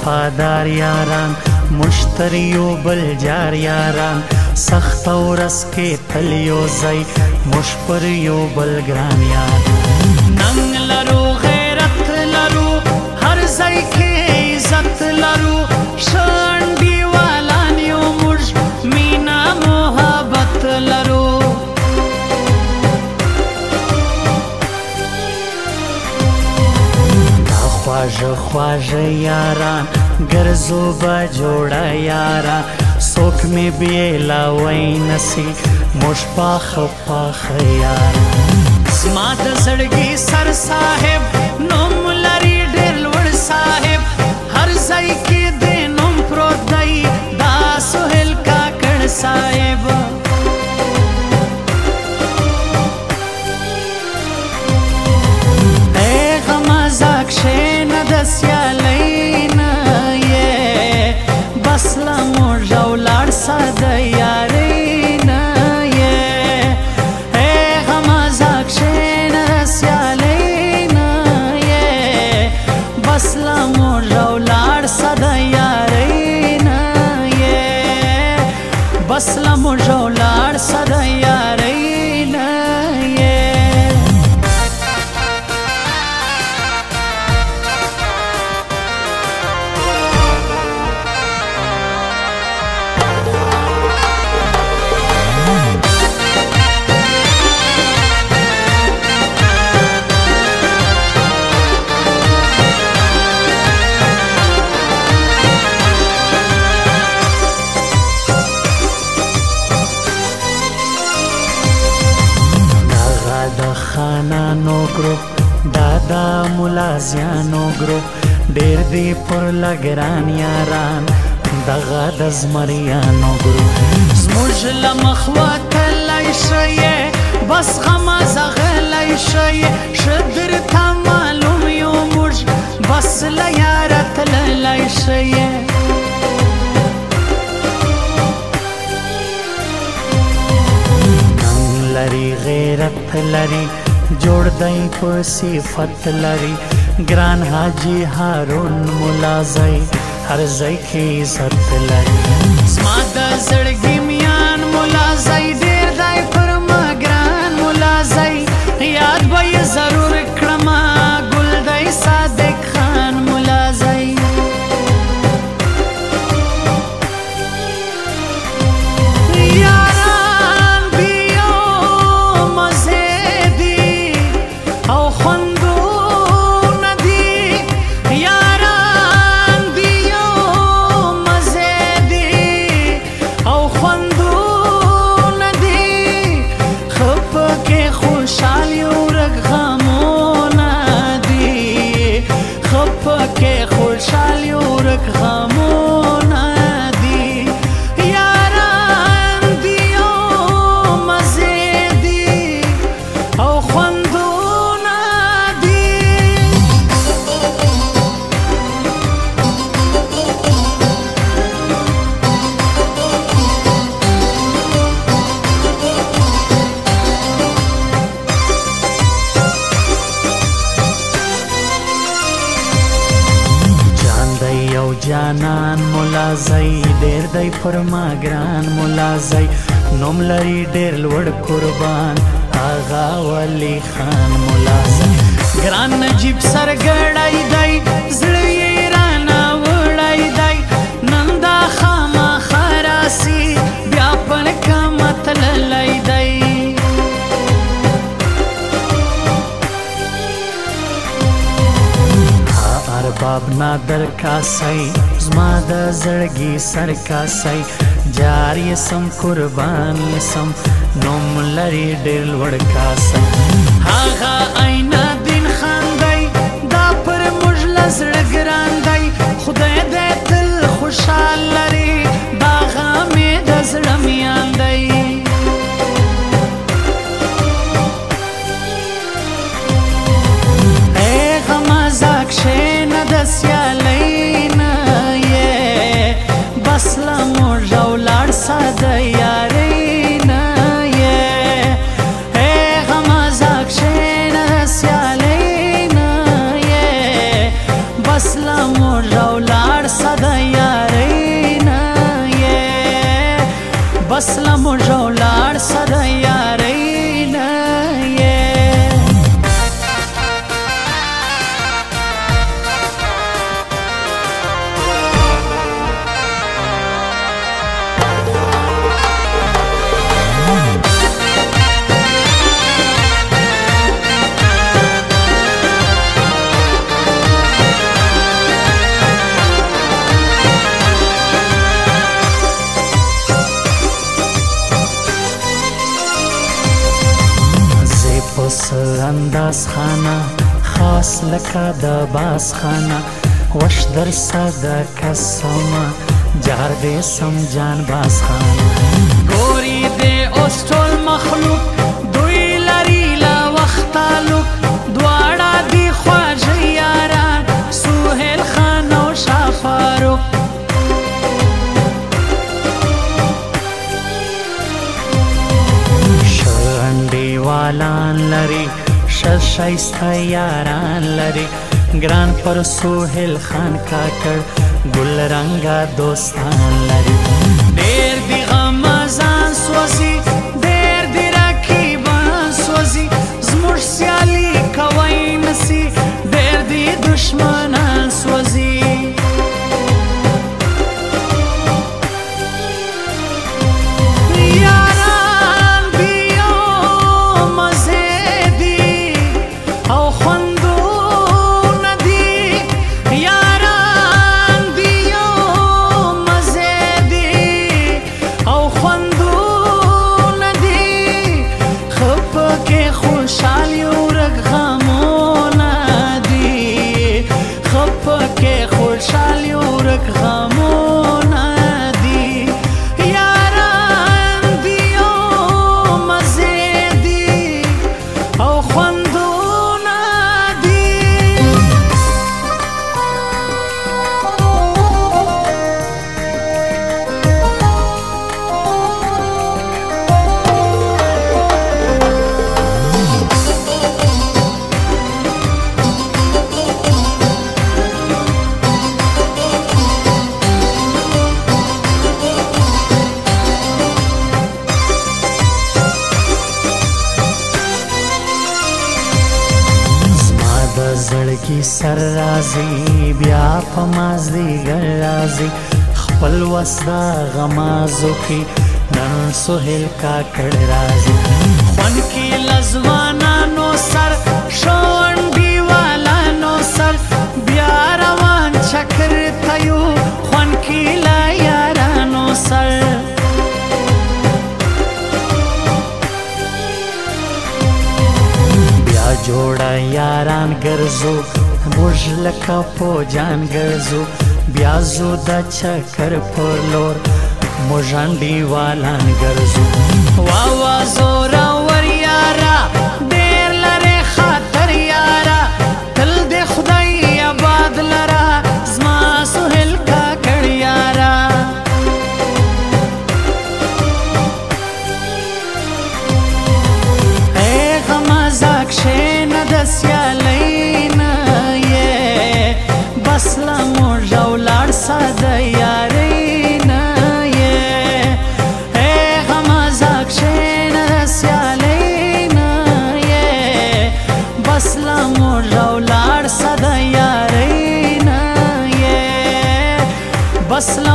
वफادار यारान مشتریو بل جار یاران سخت ورس کې تل یو ځای مش پر یو بل ګران یار ننګ لرو غیرت لرو هر ځای کې عزت لرو شان دیوالان یو موږ مینا محبت لرو دا خواږه خواږه یاران ګرځو به جوړه یارا څوک مې بیلاوی نسی موږ پاخه پاخه یار زما د زړګي سر صاحب نوم لري ډېر لوړ صاحب هر ځای کې د نوم پروت دی دا سهیل کاکړ صاحب ای غمازه کښېنه د سیالۍ بسلا موږ ولاړ ساده یارۍ نه یې ای غمازه کښېنه سیالۍ نه یې بسلا موږ ولاړ ساده یارۍ نه یې بسلا موږ ولاړ ساده یارۍ نه یې خانانو گروپ دادا ملازیانو گروپ ډېر دی پر لګران یاران دغه د زمریانو گروپ زموږ له مخ وتلی شئ بس غمازه غلی شئ ښه درته معلوم یو موږ بس له یاره تللی شئ لري غیرت لري جوړ دی په صفت لري ګران حاجي هارون ملازی هر ځای کې عزت لري زما د زړګي میان ملازی ډېر دی پر ما ګران ملازی یاد به یې ضرور کړمه ګل دی صادق خان ملازی جانان ملازی ډېر دی پر ما ګران ملازی نوم لري ډېر لوړ قربان آغا ولی خان ملازی ګران نجیب سرګړی دی زړه یې رانه وړی دی نن دا خامخا راسي بیا پر کمه تللی دی ارباب نادر کاسای زما د زړګي سر کاسای جار یې سم قربان یې سم نوم لري ډېر لوړ کاسای هغه آینه دین خان دی دا پر موږ له زړه ګران دی خدای دې تل خوشحال لري دا غم یې د زړه میان دی ای غمازه کښېنه د سیالۍ نه یې بسله موږ ولاړ ساده یارۍ نه یې ای غمازه کښېنه د سیالۍ نه یې لکه د باز خانه وش در صدا قسمه جهر دې سم جان باز خانه ګوري دې اوس ټول مخلوق دوی لري لا وخت تعلق دواړه دي خواږه یاران سهیل خان او شاه فاروق والان لري شایسته یاران لري ګران پر سهیل خان کاکړ ګل رنګه دوستان لري ډېر دي غمازان سوځي ډېر دي رقیبان سوځي زموږ سیالي کوی نسي ډېر دي دشمنان سوځي زړګي سر راځي بیا په مازدیګر راځي خپل وس دا غمازو کې نن سهیل کاکړ راځي خوند کې لزوانانو سر شونډي والانو سر بیا روان چکر تیو خوند کې لا یارانو سر جوړه یاران ګرځو موږ لکه فوجان ګرځو بیا زو د چکر پر لور موږ انډیوالان ګرځو وا وا زورور یارا ډېر لرې خاطر یارا تل دې خدای آباد لره زما سهیل کاکړ یارا کښېنه د سیالۍ نه یې بس له موږ ولاړ سه د یارۍ نه یې غمازه کښېنه د سیالۍ نه یې بس له موږ ولاړ سه د یارۍ نه یې بس له